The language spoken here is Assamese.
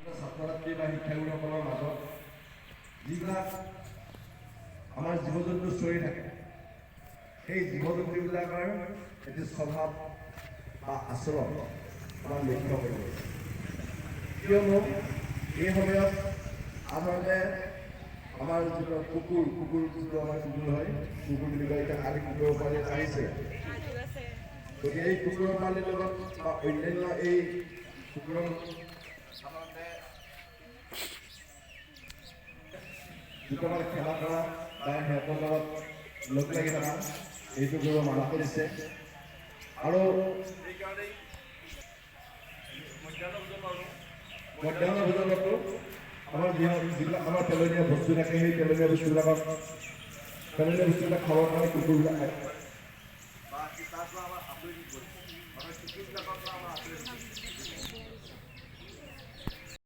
ছাত্ৰ ছাত্ৰী বা শিক্ষাগুৰুসকলৰ মাজত যিবিলাক আমাৰ জীৱ জন্তু চৰি থাকে, সেই জীৱ জন্তুবিলাকৰ এটি স্বভাৱ বা আচৰণ আমাৰ লক্ষ্য কৰিব। কিয়নো এই সময়ত সাধাৰণতে আমাৰ যিটো কুকুৰ যিটো আমাৰ কুকুৰ হয়, কুকুৰ বুলি কয়, এতিয়া কালি কুকুৰৰ পোৱালি আহিছে। গতিকে এই কুকুৰৰ পোৱালিৰ লগত বা অন্যান্য এই কুকুৰৰ সাধাৰণতে যিটো আমাৰ খেলা কৰা বা সিহঁতৰ লগত লগ লাগি থকা, এইটো কৰিব মানা কৰিছে। আৰু সেইকাৰণেই মধ্যাহ্ন ভোজনতো আমাৰ যিবিলাক আমাৰ পেলনীয়া বস্তু থাকে, সেই পেলনীয়া বস্তুবিলাক খাবৰ কাৰণে কুকুৰবিলাক খায় বা তাৰ পৰা আমাৰ আঁতৰি কুকুৰবিলাকৰ পৰা আমাৰ আঁতৰি